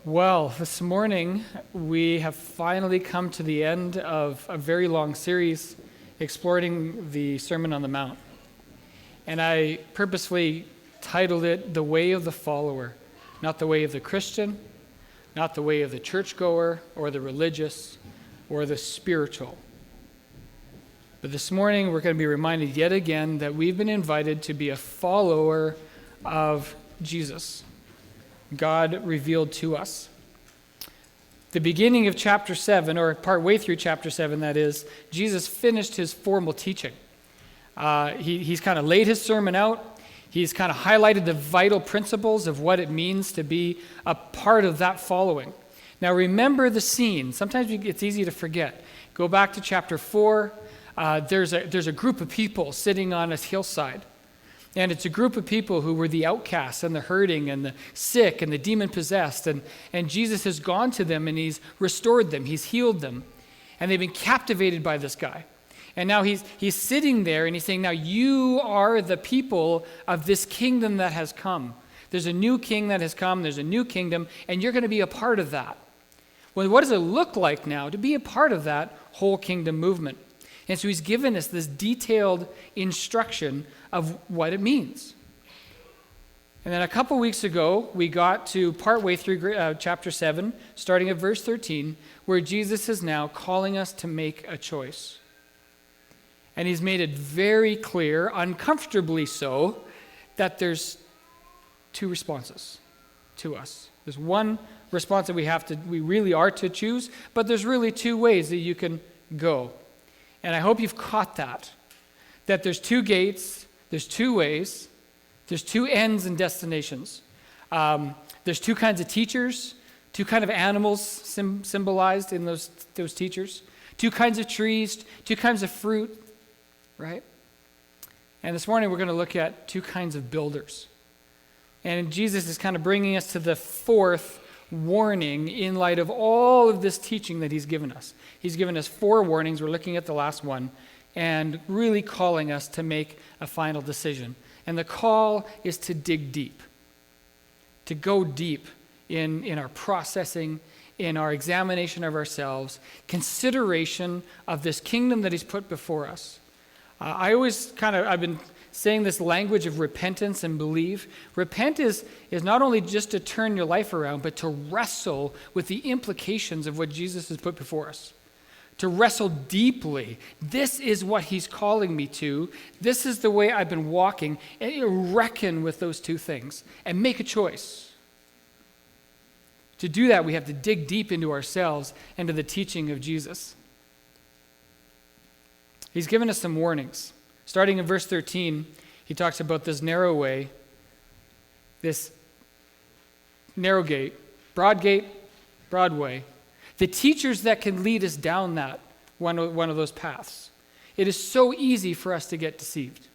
Well, this morning we have finally come to the end of a very long series exploring the Sermon on the Mount. And I purposefully titled it The Way of the Follower, not the way of the Christian, not the way of the churchgoer or the religious or the spiritual. But this morning we're going to be reminded yet again that we've been invited to be a follower of Jesus, God revealed to us. The beginning of chapter 7, or part way through chapter 7, that is, Jesus finished his formal teaching. He's kind of laid his sermon out. He's kind of highlighted the vital principles of what it means to be a part of that following. Now remember the scene. Sometimes it's easy to forget. Go back to chapter 4. There's a group of people sitting on a hillside. And it's a group of people who were the outcasts and the hurting and the sick and the demon-possessed. And Jesus has gone to them and he's restored them. He's healed them. And they've been captivated by this guy. And now he's sitting there and he's saying, now you are the people of this kingdom that has come. There's a new king that has come. There's a new kingdom. And you're going to be a part of that. Well, what does it look like now to be a part of that whole kingdom movement? And so he's given us this detailed instruction of what it means. And then a couple weeks ago, we got to partway through chapter 7, starting at verse 13, where Jesus is now calling us to make a choice. And he's made it very clear, uncomfortably so, that there's two responses to us. There's one response that we really are to choose, but there's really two ways that you can go. And I hope you've caught that there's two gates, there's two ways, there's two ends and destinations. There's two kinds of teachers, two kinds of animals symbolized in those teachers, two kinds of trees, two kinds of fruit, right? And this morning we're going to look at two kinds of builders. And Jesus is kind of bringing us to the fourth warning in light of all of this teaching that he's given us. He's given us 4 warnings. We're looking at the last one and really calling us to make a final decision. And the call is to dig deep, to go deep in our processing, in our examination of ourselves, consideration of this kingdom that he's put before us. I've been saying this language of repentance and belief. Repent is not only just to turn your life around, but to wrestle with the implications of what Jesus has put before us. To wrestle deeply. This is what he's calling me to. This is the way I've been walking. And reckon with those two things and make a choice. To do that, we have to dig deep into ourselves and to the teaching of Jesus. He's given us some warnings. Starting in verse 13, he talks about this narrow way, this narrow gate, broad way, the teachers that can lead us down that one of those paths. It is so easy for us to get deceived.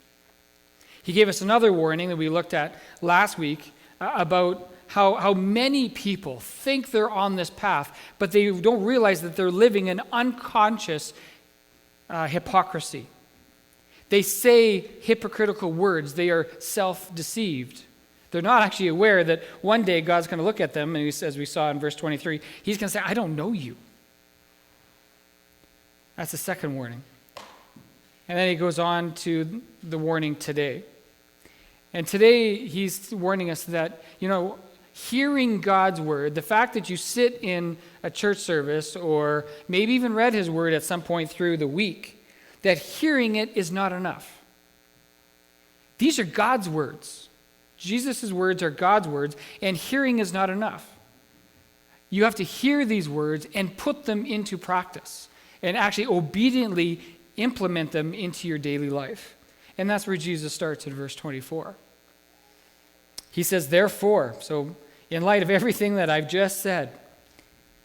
He gave us another warning that we looked at last week about how many people think they're on this path, but they don't realize that they're living an unconscious hypocrisy. They say hypocritical words. They are self-deceived. They're not actually aware that one day God's going to look at them, and as we saw in verse 23, he's going to say, I don't know you. That's the second warning. And then he goes on to the warning today. And today he's warning us that, hearing God's word, the fact that you sit in a church service or maybe even read his word at some point through the week, that hearing it is not enough. These are God's words. Jesus' words are God's words, and hearing is not enough. You have to hear these words and put them into practice and actually obediently implement them into your daily life. And that's where Jesus starts in verse 24. He says, therefore, so in light of everything that I've just said,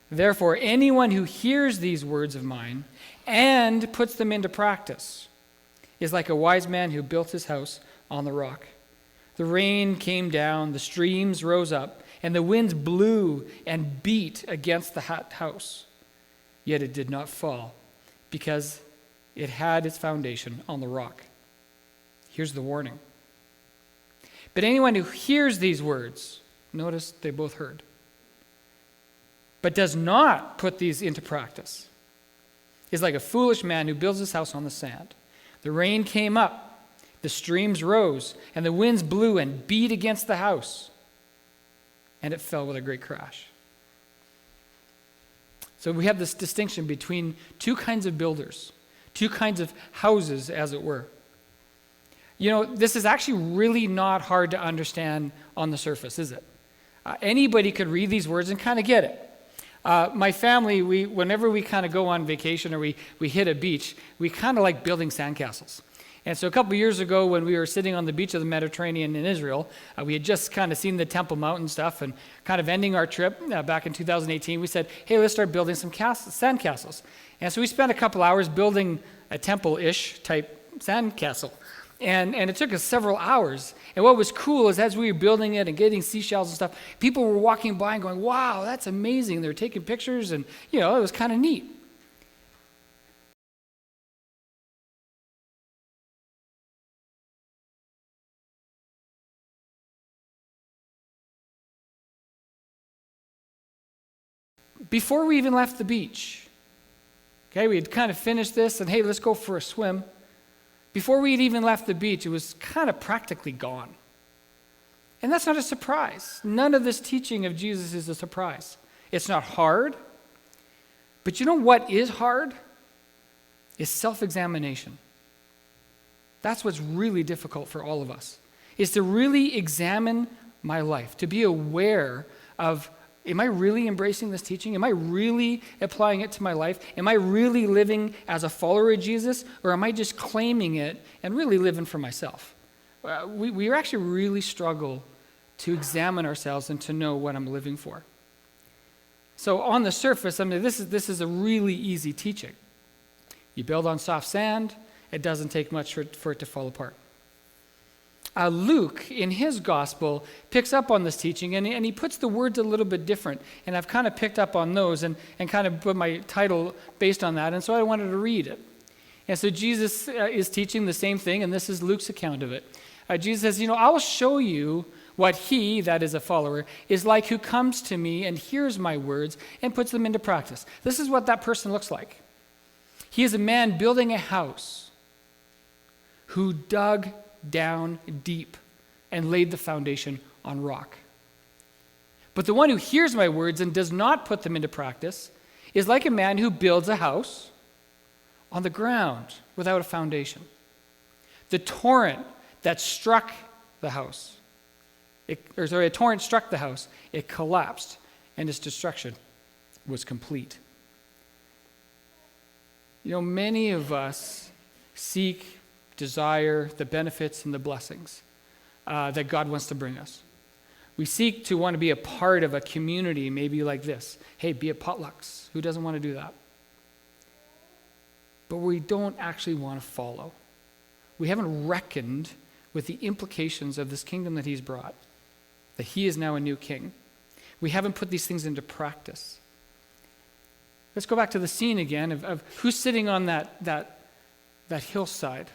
therefore, anyone who hears these words of mine and puts them into practice is like a wise man who built his house on the rock. The rain came down, the streams rose up, and the winds blew and beat against the house. Yet it did not fall, because it had its foundation on the rock. Here's the warning. But anyone who hears these words, notice they both heard. but does not put these into practice is like a foolish man who builds his house on the sand. The rain came up, the streams rose, and the winds blew and beat against the house, and it fell with a great crash. So we have this distinction between two kinds of builders, two kinds of houses, as it were. This is actually really not hard to understand on the surface, is it? Anybody could read these words and kind of get it. My family, whenever we kind of go on vacation or we hit a beach, we kind of like building sandcastles. And so a couple of years ago when we were sitting on the beach of the Mediterranean in Israel, we had just kind of seen the Temple Mount and stuff, and kind of ending our trip back in 2018, we said, hey, let's start building some sandcastles. And so we spent a couple hours building a temple-ish type sandcastle. And it took us several hours. And what was cool is as we were building it and getting seashells and stuff, people were walking by and going, wow, that's amazing. They were taking pictures, and, it was kind of neat. Before we even left the beach, okay, we had kind of finished this, and hey, let's go for a swim. Before we had even left the beach, it was kind of practically gone. And that's not a surprise. None of this teaching of Jesus is a surprise. It's not hard. But you know what is hard? Is self-examination. That's what's really difficult for all of us, is to really examine my life, to be aware of, am I really embracing this teaching? Am I really applying it to my life? Am I really living as a follower of Jesus? Or am I just claiming it and really living for myself? We actually really struggle to examine ourselves and to know what I'm living for. So on the surface, this is a really easy teaching. You build on soft sand, it doesn't take much for it to fall apart. Luke, in his gospel, picks up on this teaching, and he puts the words a little bit different. And I've kind of picked up on those and kind of put my title based on that, and so I wanted to read it. And so Jesus is teaching the same thing, and this is Luke's account of it. Jesus says, I will show you what he, that is a follower, is like who comes to me and hears my words and puts them into practice. This is what that person looks like. He is a man building a house who dug down deep and laid the foundation on rock. But the one who hears my words and does not put them into practice is like a man who builds a house on the ground without a foundation. The torrent that struck the house, a torrent struck the house, it collapsed, and its destruction was complete. Many of us seek, desire the benefits and the blessings that God wants to bring us. We seek to want to be a part of a community, maybe like this. Hey, be at potlucks. Who doesn't want to do that? But we don't actually want to follow. We haven't reckoned with the implications of this kingdom that he's brought, that he is now a new king. We haven't put these things into practice. Let's go back to the scene again of who's sitting on that hillside.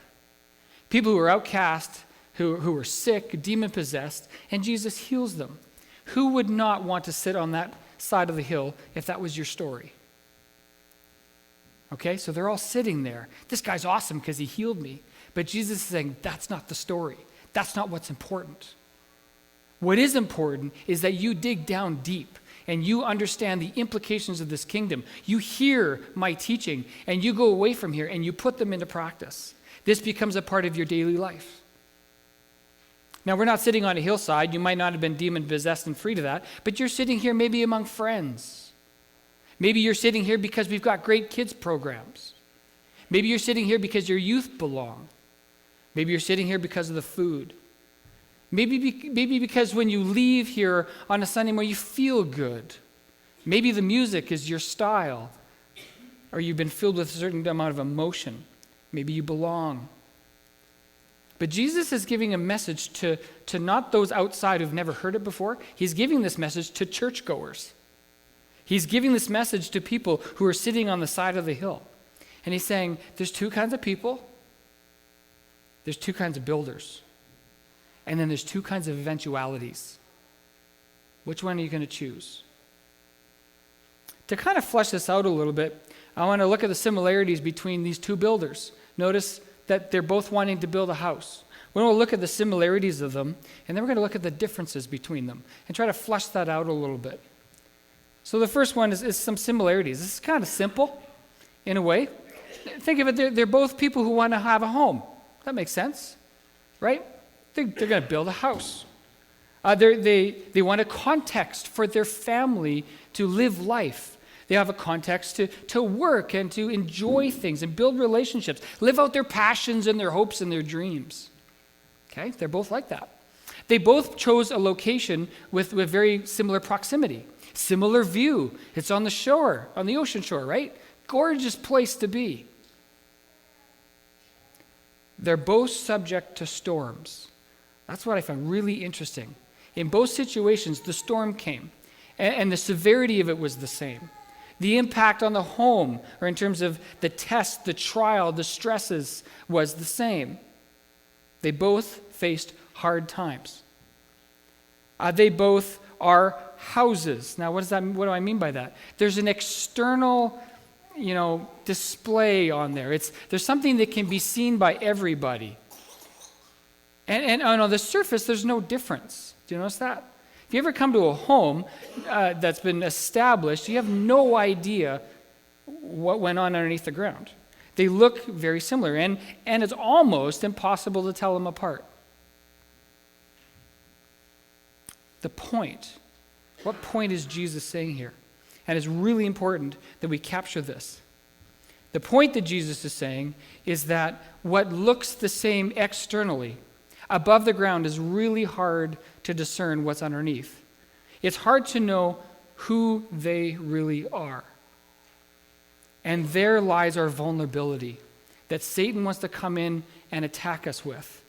People who are outcast, who were sick, demon-possessed, and Jesus heals them. Who would not want to sit on that side of the hill if that was your story? Okay, so they're all sitting there. This guy's awesome because he healed me. But Jesus is saying, that's not the story. That's not what's important. What is important is that you dig down deep and you understand the implications of this kingdom. You hear my teaching and you go away from here and you put them into practice. This becomes a part of your daily life. Now, we're not sitting on a hillside. You might not have been demon-possessed and free to that, but you're sitting here maybe among friends. Maybe you're sitting here because we've got great kids programs. Maybe you're sitting here because your youth belong. Maybe you're sitting here because of the food. Maybe because when you leave here on a Sunday morning, you feel good. Maybe the music is your style, or you've been filled with a certain amount of emotion. Maybe you belong. But Jesus is giving a message to not those outside who've never heard it before. He's giving this message to churchgoers. He's giving this message to people who are sitting on the side of the hill. And he's saying, there's two kinds of people. There's two kinds of builders. And then there's two kinds of eventualities. Which one are you going to choose? To kind of flesh this out a little bit, I want to look at the similarities between these two builders. Notice that they're both wanting to build a house. We're going to look at the similarities of them, and then we're going to look at the differences between them and try to flesh that out a little bit. So the first one is some similarities. This is kind of simple in a way. Think of it, they're both people who want to have a home. That makes sense, right? They're going to build a house. They want a context for their family to live life. They have a context to work and to enjoy things and build relationships, live out their passions and their hopes and their dreams. Okay, they're both like that. They both chose a location with very similar proximity, similar view. It's on the shore, on the ocean shore, right? Gorgeous place to be. They're both subject to storms. That's what I found really interesting. In both situations, the storm came, and the severity of it was the same. The impact on the home, or in terms of the test, the trial, the stresses, was the same. They both faced hard times. They both are houses. Now, what do I mean by that? There's an external, display on there. There's something that can be seen by everybody. And on the surface, there's no difference. Do you notice that? If you ever come to a home that's been established, you have no idea what went on underneath the ground. They look very similar, and it's almost impossible to tell them apart. The point. What point is Jesus saying here? And it's really important that we capture this. The point that Jesus is saying is that what looks the same externally, above the ground, is really hard to discern what's underneath. It's hard to know who they really are. And there lies our vulnerability that Satan wants to come in and attack us with.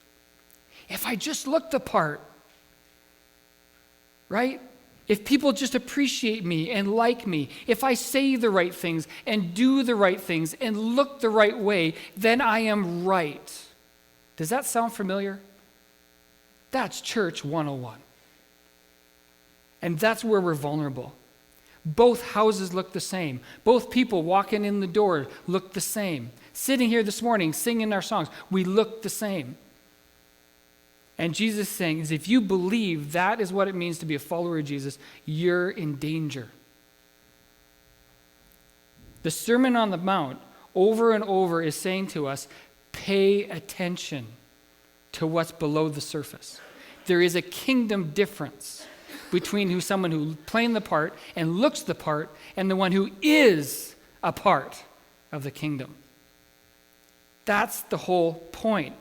If I just look the part, right? If people just appreciate me and like me, if I say the right things and do the right things and look the right way, then I am right. Does that sound familiar? That's church 101. And that's where we're vulnerable. Both houses look the same. Both people walking in the door look the same. Sitting here this morning, singing our songs, we look the same. And Jesus is saying is if you believe that is what it means to be a follower of Jesus, you're in danger. The Sermon on the Mount over and over is saying to us, pay attention to what's below the surface. There is a kingdom difference between someone who's playing the part and looks the part and the one who is a part of the kingdom. That's the whole point.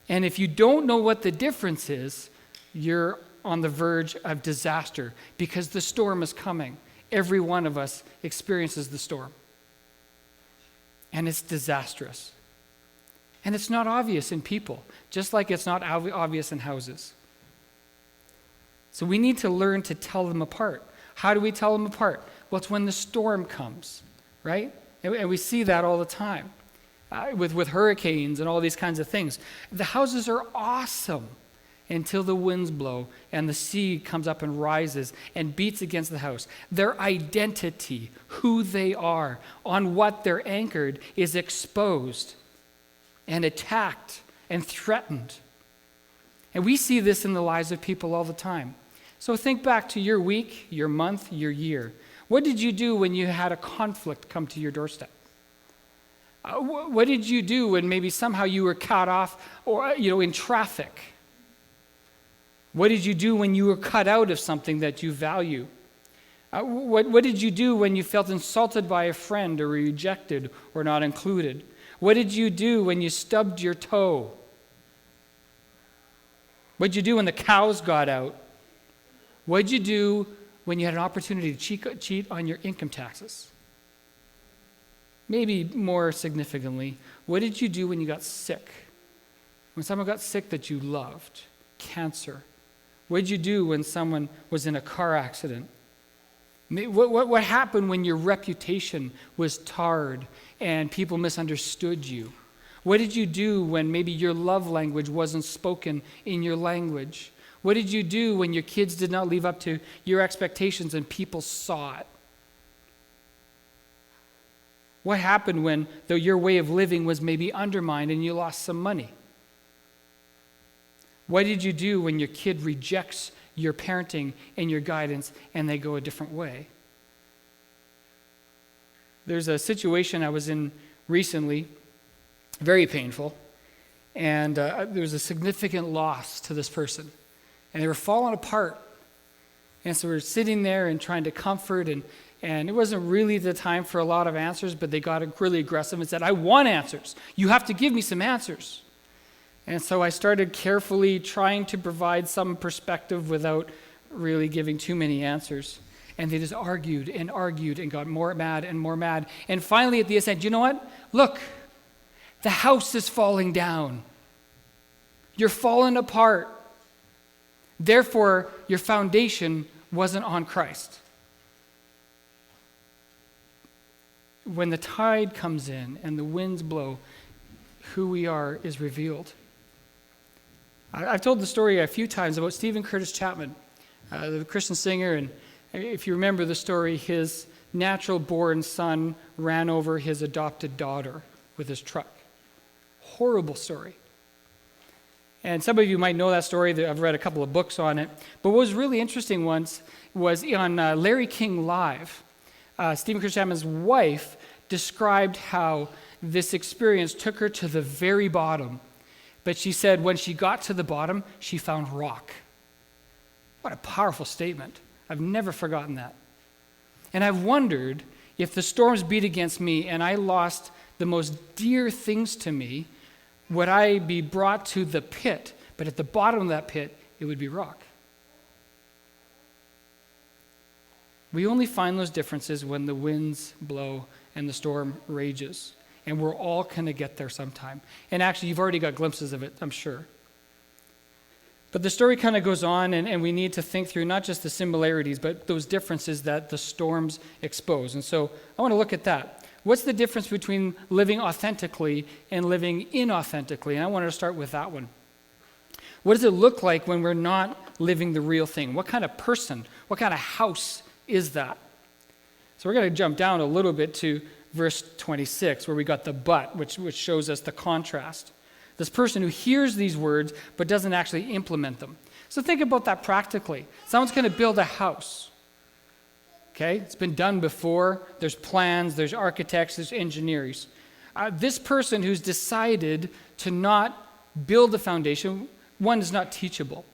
And if you don't know what the difference is, you're on the verge of disaster because the storm is coming. Every one of us experiences the storm. And it's disastrous. And it's not obvious in people, just like it's not obvious in houses. So we need to learn to tell them apart. How do we tell them apart? Well, it's when the storm comes, right? And we see that all the time with hurricanes and all these kinds of things. The houses are awesome until the winds blow and the sea comes up and rises and beats against the house. Their identity, who they are, on what they're anchored, is exposed and attacked and threatened. And we see this in the lives of people all the time. So think back to your week, your month, your year. What did you do when you had a conflict come to your doorstep? What did you do when maybe somehow you were cut off or in traffic? What did you do when you were cut out of something that you value? What did you do when you felt insulted by a friend or rejected or not included? What did you do when you stubbed your toe? What did you do when the cows got out? What did you do when you had an opportunity to cheat on your income taxes? Maybe more significantly, what did you do when you got sick? When someone got sick that you loved? Cancer. What did you do when someone was in a car accident? What happened when your reputation was tarred and people misunderstood you? What did you do when maybe your love language wasn't spoken in your language? What did you do when your kids did not live up to your expectations and people saw it? What happened when your way of living was maybe undermined and you lost some money? What did you do when your kid rejects your parenting and your guidance and they go a different way? There's a situation I was in recently, very painful, and there was a significant loss to this person, and they were falling apart. And so we were sitting there and trying to comfort, and it wasn't really the time for a lot of answers, but they got really aggressive and said, I want answers. You have to give me some answers. And so I started carefully trying to provide some perspective without really giving too many answers. And they just argued and got more mad and more mad. And finally at the end said, you know what? Look, the house is falling down. You're falling apart. Therefore, your foundation wasn't on Christ. When the tide comes in and the winds blow, who we are is revealed. I've told the story a few times about Stephen Curtis Chapman, the Christian singer, and if you remember the story, his natural-born son ran over his adopted daughter with his truck. Horrible story. And some of you might know that story. I've read a couple of books on it. But what was really interesting once was on Larry King Live, Stephen Curtis Chapman's wife described how this experience took her to the very bottom. But she said when she got to the bottom, she found rock. What a powerful statement. I've never forgotten that. And I've wondered if the storms beat against me and I lost the most dear things to me, would I be brought to the pit? But at the bottom of that pit, it would be rock. We only find those differences when the winds blow and the storm rages. And we're all going to get there sometime. And actually, you've already got glimpses of it, I'm sure. But the story kind of goes on, and we need to think through not just the similarities, but those differences that the storms expose. And so I want to look at that. What's the difference between living authentically and living inauthentically? And I wanted to start with that one. What does it look like when we're not living the real thing? What kind of person, what kind of house is that? So we're going to jump down a little bit to verse 26, where we got the but, which shows us the contrast. This person who hears these words but doesn't actually implement them. So think about that practically. Someone's going to build a house. Okay, it's been done before. There's plans, there's architects, there's engineers. This person who's decided to not build the foundation, one, is not teachable.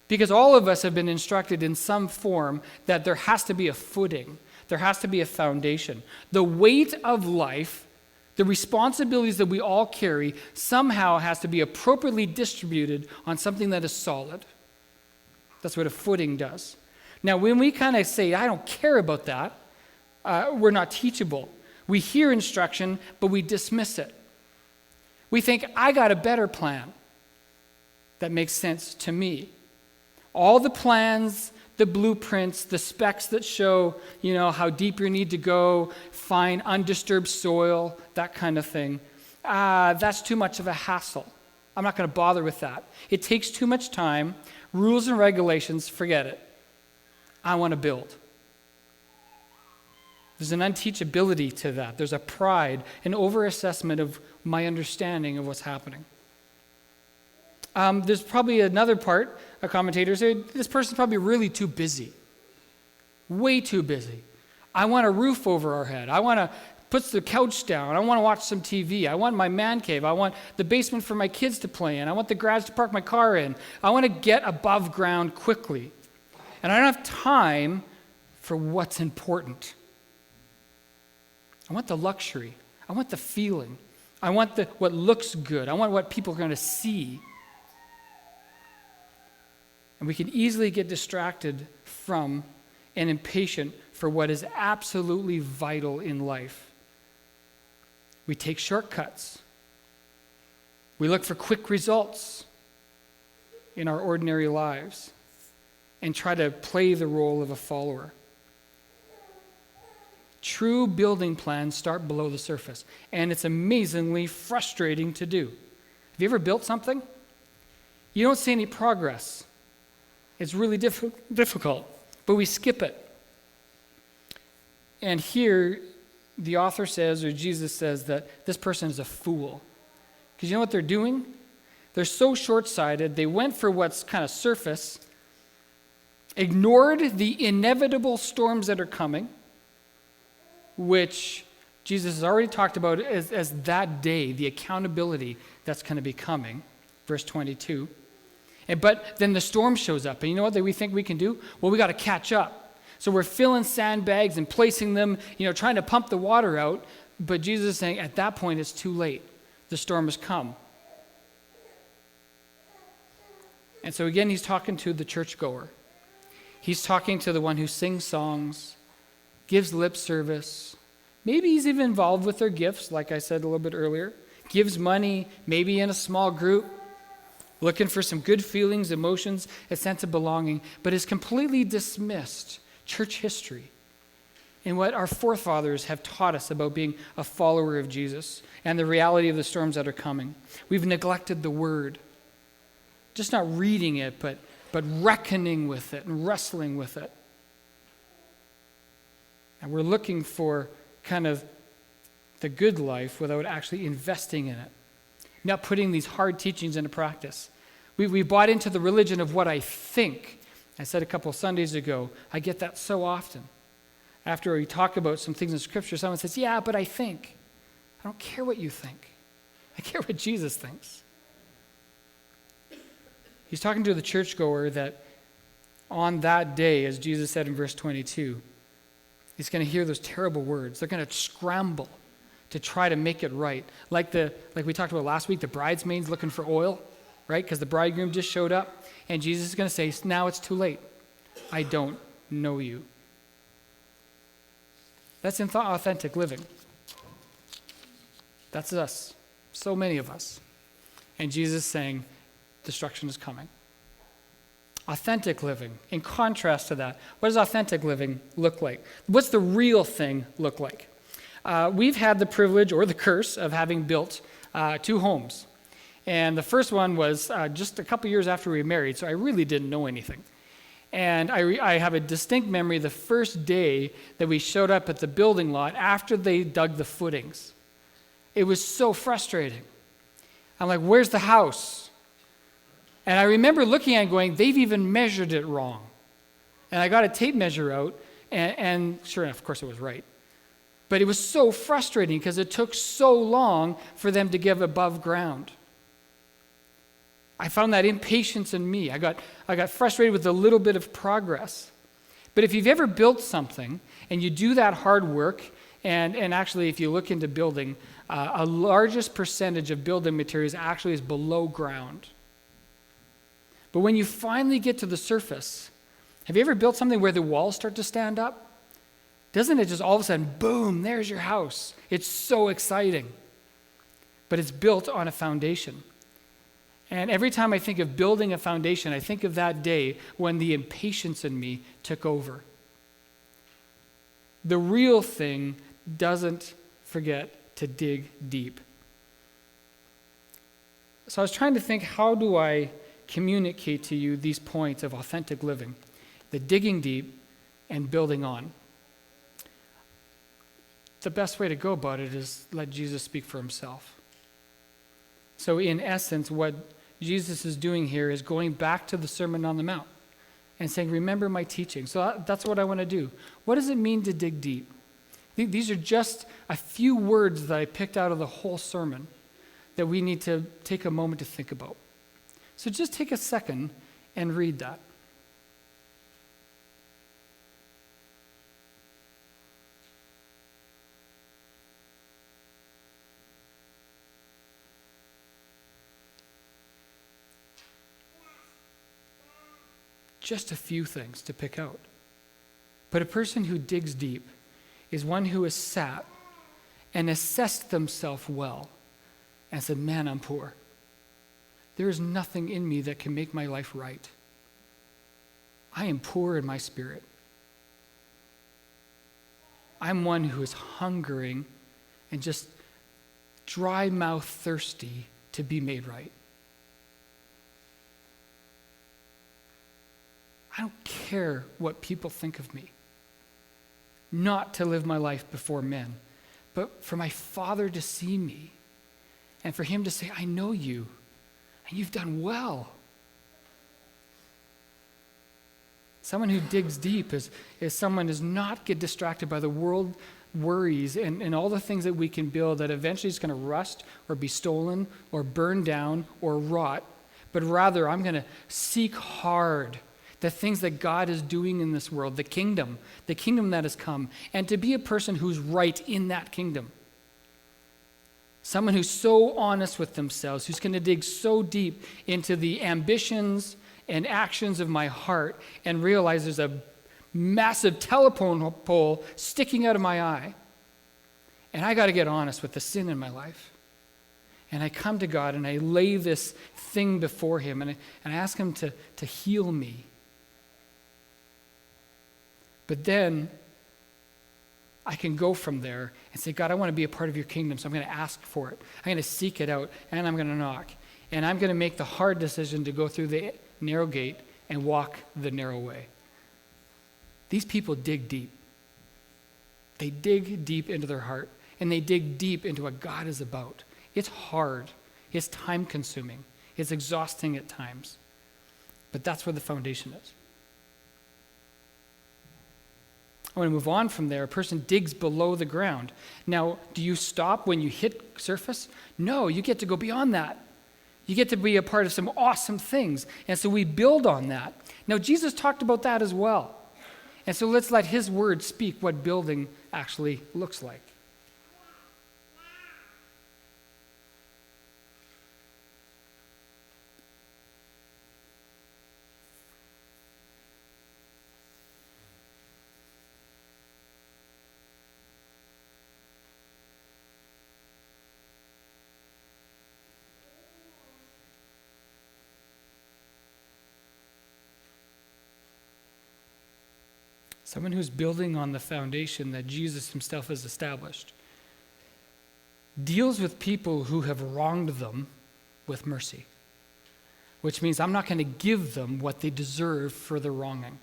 Because all of us have been instructed in some form that there has to be a footing. There has to be a foundation. The weight of life, the responsibilities that we all carry, somehow has to be appropriately distributed on something that is solid. That's what a footing does. Now, when we kind of say, I don't care about that, we're not teachable. We hear instruction, but we dismiss it. We think, I got a better plan that makes sense to me. All the plans, the blueprints, the specs that show, how deep you need to go, find undisturbed soil, that kind of thing. That's too much of a hassle. I'm not going to bother with that. It takes too much time. Rules and regulations, forget it. I want to build. There's an unteachability to that. There's a pride, an overassessment of my understanding of what's happening. There's probably another part, a commentator said, this person's probably really too busy. Way too busy. I want a roof over our head. I want to put the couch down. I want to watch some TV. I want my man cave. I want the basement for my kids to play in. I want the garage to park my car in. I want to get above ground quickly. And I don't have time for what's important. I want the luxury. I want the feeling. I want what looks good. I want what people are going to see. And we can easily get distracted from and impatient for what is absolutely vital in life. We take shortcuts. We look for quick results in our ordinary lives and try to play the role of a follower. True building plans start below the surface, and it's amazingly frustrating to do. Have you ever built something? You don't see any progress. It's really difficult, but we skip it. And here, the author says, or Jesus says, that this person is a fool. Because you know what they're doing? They're so short-sighted, they went for what's kind of surface, ignored the inevitable storms that are coming, which Jesus has already talked about as that day, the accountability that's going to be coming, verse 22. But then the storm shows up, and you know what we think we can do? Well, we got to catch up. So we're filling sandbags and placing them, trying to pump the water out, but Jesus is saying at that point it's too late. The storm has come. And so again, he's talking to the churchgoer. He's talking to the one who sings songs, gives lip service. Maybe he's even involved with their gifts, like I said a little bit earlier. Gives money, maybe in a small group, looking for some good feelings, emotions, a sense of belonging, but has completely dismissed church history and what our forefathers have taught us about being a follower of Jesus and the reality of the storms that are coming. We've neglected the word. Just not reading it, but reckoning with it and wrestling with it. And we're looking for kind of the good life without actually investing in it. Not putting these hard teachings into practice. We bought into the religion of what I think. I said a couple of Sundays ago, I get that so often. After we talk about some things in Scripture, someone says, yeah, but I think. I don't care what you think. I care what Jesus thinks. He's talking to the churchgoer that on that day, as Jesus said in verse 22, he's going to hear those terrible words. They're going to scramble to try to make it right. Like we talked about last week, the bridesmaids looking for oil, right? Because the bridegroom just showed up, and Jesus is going to say, now it's too late. I don't know you. That's authentic living. That's us. So many of us. And Jesus is saying, destruction is coming. Authentic living. In contrast to that, what does authentic living look like? What's the real thing look like? We've had the privilege or the curse of having built 2 homes. And the first one was just a couple years after we were married, so I really didn't know anything. And I have a distinct memory the first day that we showed up at the building lot after they dug the footings. It was so frustrating. I'm like, where's the house? And I remember looking at it going, they've even measured it wrong. And I got a tape measure out, and sure enough, of course it was right. But it was so frustrating because it took so long for them to give above ground. I found that impatience in me. I got frustrated with a little bit of progress. But if you've ever built something and you do that hard work, and actually if you look into building, a largest percentage of building materials actually is below ground. But when you finally get to the surface, have you ever built something where the walls start to stand up? Doesn't it just all of a sudden, boom, there's your house. It's so exciting. But it's built on a foundation. And every time I think of building a foundation, I think of that day when the impatience in me took over. The real thing doesn't forget to dig deep. So I was trying to think, how do I communicate to you these points of authentic living, the digging deep and building on? The best way to go about it is let Jesus speak for himself. So in essence, what Jesus is doing here is going back to the Sermon on the Mount and saying, remember my teaching. So that's what I want to do. What does it mean to dig deep? These are just a few words that I picked out of the whole sermon that we need to take a moment to think about. So just take a second and read that. Just a few things to pick out. But a person who digs deep is one who has sat and assessed themselves well and said, man, I'm poor. There is nothing in me that can make my life right. I am poor in my spirit. I'm one who is hungering and just dry mouth thirsty to be made right. I don't care what people think of me. Not to live my life before men, but for my Father to see me and for him to say, I know you, and you've done well. Someone who digs deep is someone who does not get distracted by the world worries and all the things that we can build that eventually is going to rust or be stolen or burn down or rot, but rather I'm going to seek hard the things that God is doing in this world, the kingdom that has come, and to be a person who's right in that kingdom. Someone who's so honest with themselves, who's going to dig so deep into the ambitions and actions of my heart and realize there's a massive telephone pole sticking out of my eye. And I got to get honest with the sin in my life. And I come to God and I lay this thing before him and I ask him to heal me. But then I can go from there and say, God, I want to be a part of your kingdom, so I'm going to ask for it. I'm going to seek it out, and I'm going to knock. And I'm going to make the hard decision to go through the narrow gate and walk the narrow way. These people dig deep. They dig deep into their heart, and they dig deep into what God is about. It's hard. It's time-consuming. It's exhausting at times. But that's where the foundation is. I want to move on from there. A person digs below the ground. Now, do you stop when you hit surface? No, you get to go beyond that. You get to be a part of some awesome things. And so we build on that. Now, Jesus talked about that as well. And so let's let his word speak what building actually looks like. Someone who's building on the foundation that Jesus himself has established deals with people who have wronged them with mercy, which means I'm not going to give them what they deserve for their wronging.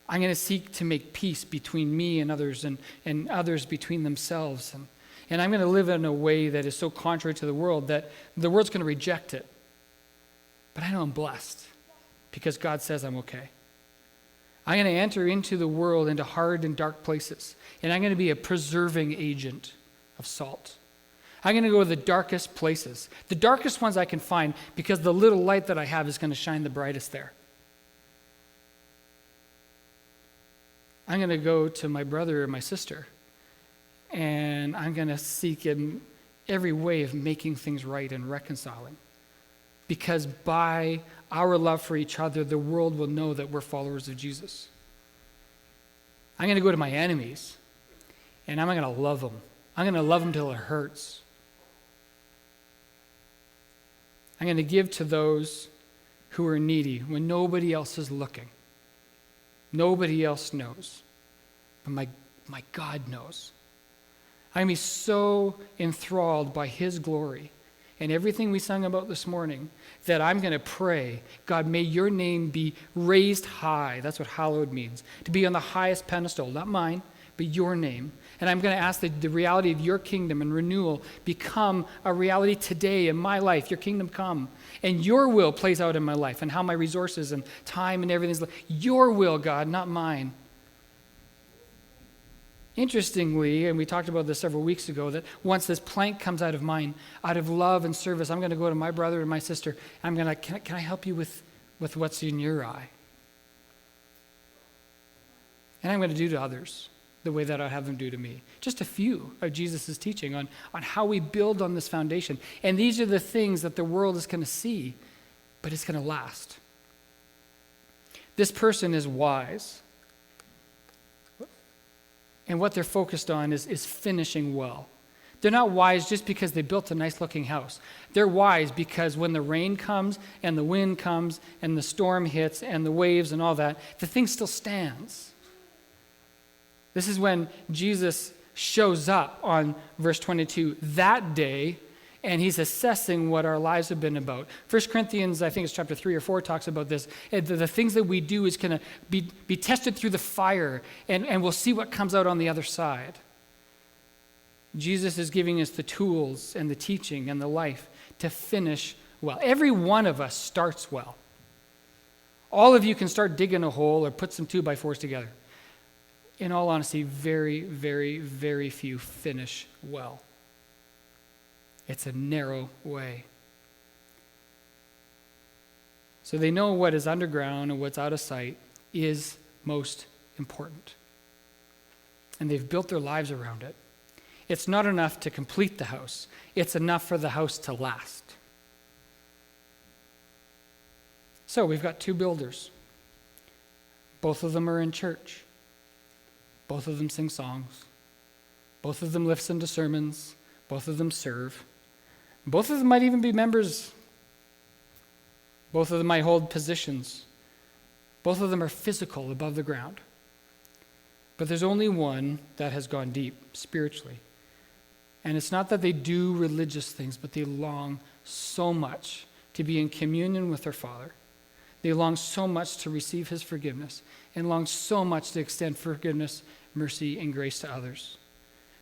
I'm going to seek to make peace between me and others and others between themselves. And I'm going to live in a way that is so contrary to the world that the world's going to reject it. But I know I'm blessed because God says I'm okay. I'm going to enter into the world, into hard and dark places, and I'm going to be a preserving agent of salt. I'm going to go to the darkest places, the darkest ones I can find, because the little light that I have is going to shine the brightest there. I'm going to go to my brother or my sister, and I'm going to seek in every way of making things right and reconciling. Because by our love for each other, the world will know that we're followers of Jesus. I'm going to go to my enemies, and I'm going to love them. I'm going to love them till it hurts. I'm going to give to those who are needy when nobody else is looking. Nobody else knows. But my God knows. I'm going to be so enthralled by his glory and everything we sung about this morning, that I'm going to pray, God, may your name be raised high. That's what hallowed means. To be on the highest pedestal, not mine, but your name. And I'm going to ask that the reality of your kingdom and renewal become a reality today in my life. Your kingdom come. And your will plays out in my life and how my resources and time and everything is. Your will, God, not mine. Interestingly, and we talked about this several weeks ago, that once this plank comes out of mine, out of love and service, I'm going to go to my brother and my sister, and I'm going to, can I help you with what's in your eye? And I'm going to do to others the way that I'd have them do to me. Just a few of Jesus' teaching on how we build on this foundation. And these are the things that the world is going to see, but it's going to last. This person is wise. And what they're focused on is finishing well. They're not wise just because they built a nice-looking house. They're wise because when the rain comes and the wind comes and the storm hits and the waves and all that, the thing still stands. This is when Jesus shows up on verse 22 that day, and he's assessing what our lives have been about. 1 Corinthians, I think it's chapter 3 or 4, talks about this. The things that we do is going to be tested through the fire, and we'll see what comes out on the other side. Jesus is giving us the tools and the teaching and the life to finish well. Every one of us starts well. All of you can start digging a hole or put some 2x4s together. In all honesty, very, very, very few finish well. It's a narrow way. So they know what is underground and what's out of sight is most important. And they've built their lives around it. It's not enough to complete the house. It's enough for the house to last. So we've got two builders. Both of them are in church. Both of them sing songs. Both of them listen to sermons. Both of them serve. Both of them might even be members. Both of them might hold positions. Both of them are physical above the ground. But there's only one that has gone deep spiritually. And it's not that they do religious things, but they long so much to be in communion with their Father. They long so much to receive his forgiveness and long so much to extend forgiveness, mercy, and grace to others.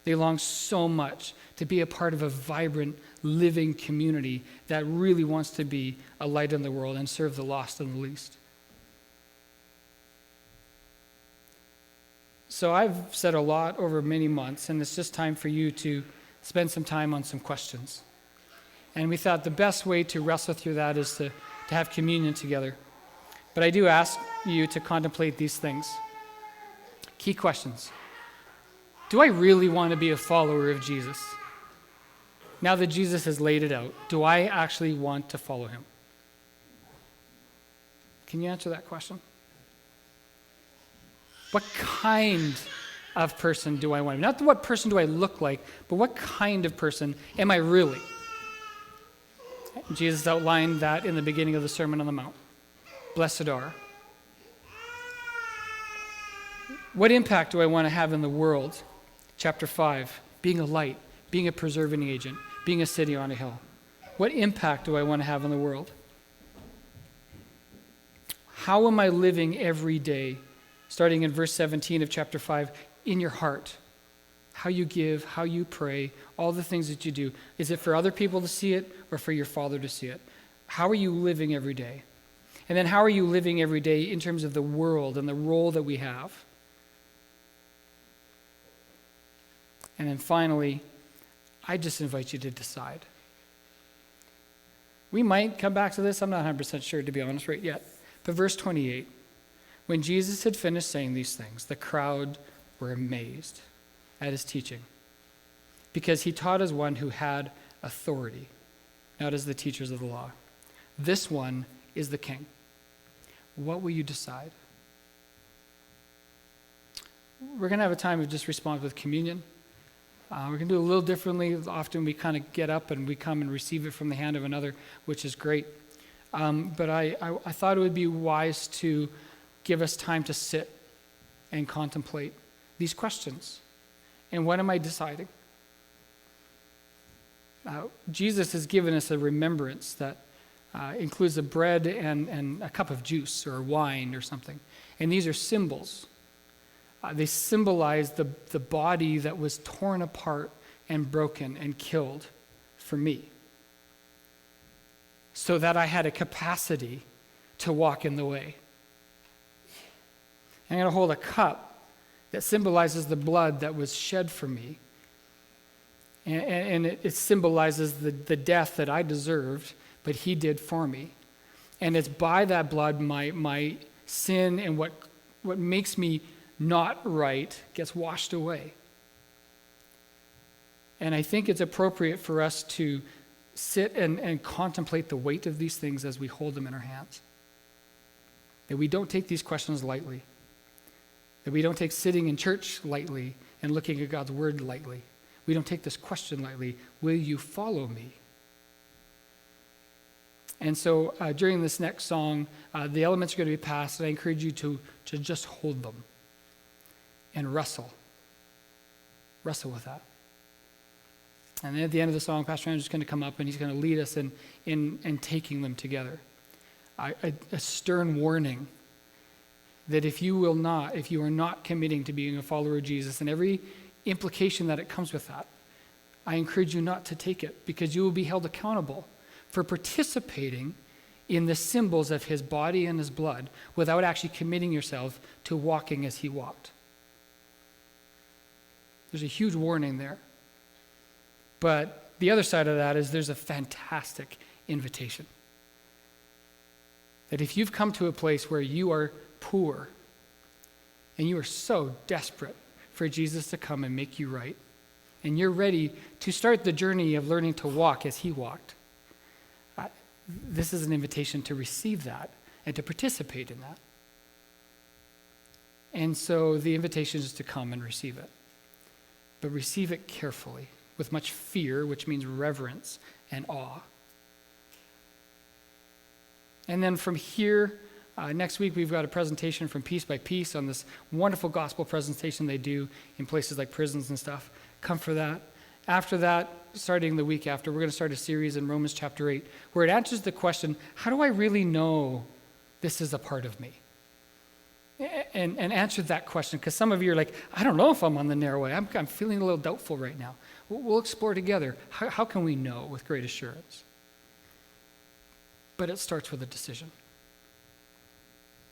They long so much to be a part of a vibrant, living community that really wants to be a light in the world and serve the lost and the least. So I've said a lot over many months, and it's just time for you to spend some time on some questions. And we thought the best way to wrestle through that is to have communion together. But I do ask you to contemplate these things. Key questions. Do I really want to be a follower of Jesus? Now that Jesus has laid it out, do I actually want to follow him? Can you answer that question? What kind of person do I want to be? Not what person do I look like, but what kind of person am I really? Jesus outlined that in the beginning of the Sermon on the Mount. Blessed are. What impact do I want to have in the world? Chapter 5, being a light, being a preserving agent, being a city on a hill. What impact do I want to have in the world? How am I living every day? Starting in verse 17 of chapter 5, in your heart. How you give, how you pray, all the things that you do. Is it for other people to see it or for your Father to see it? How are you living every day? And then how are you living every day in terms of the world and the role that we have? And then finally, I just invite you to decide. We might come back to this. I'm not 100% sure, to be honest, right yet. But verse 28, when Jesus had finished saying these things, the crowd were amazed at his teaching, because he taught as one who had authority, not as the teachers of the law. This one is the king. What will you decide? We're going to have a time of just response with communion. We're going to do it a little differently. Often we kind of get up and we come and receive it from the hand of another, which is great. But I thought it would be wise to give us time to sit and contemplate these questions. And what am I deciding? Jesus has given us a remembrance that includes a bread and a cup of juice or wine or something. And these are symbols. They symbolize the body that was torn apart and broken and killed for me, so that I had a capacity to walk in the way. I'm going to hold a cup that symbolizes the blood that was shed for me. And it symbolizes the death that I deserved, but he did for me. And it's by that blood my sin and what makes me not right gets washed away. And I think it's appropriate for us to sit and contemplate the weight of these things as we hold them in our hands. That we don't take these questions lightly. That we don't take sitting in church lightly and looking at God's word lightly. We don't take this question lightly. Will you follow me? And so during this next song, the elements are going to be passed, and I encourage you to just hold them and wrestle. Wrestle with that. And then at the end of the song, Pastor Andrew's going to come up and he's going to lead us in taking them together. A stern warning that if you are not committing to being a follower of Jesus, and every implication that it comes with that, I encourage you not to take it, because you will be held accountable for participating in the symbols of his body and his blood without actually committing yourself to walking as he walked. There's a huge warning there. But the other side of that is there's a fantastic invitation. That if you've come to a place where you are poor and you are so desperate for Jesus to come and make you right, and you're ready to start the journey of learning to walk as he walked, this is an invitation to receive that and to participate in that. And so the invitation is to come and receive it. But receive it carefully, with much fear, which means reverence and awe. And then from here, next week we've got a presentation from Piece by Piece on this wonderful gospel presentation they do in places like prisons and stuff. Come for that. After that, starting the week after, we're going to start a series in Romans chapter 8, where it answers the question, how do I really know this is a part of me? And answer that question, because some of you are like, I don't know if I'm on the narrow way. I'm feeling a little doubtful right now. We'll explore together. How can we know with great assurance? But it starts with a decision.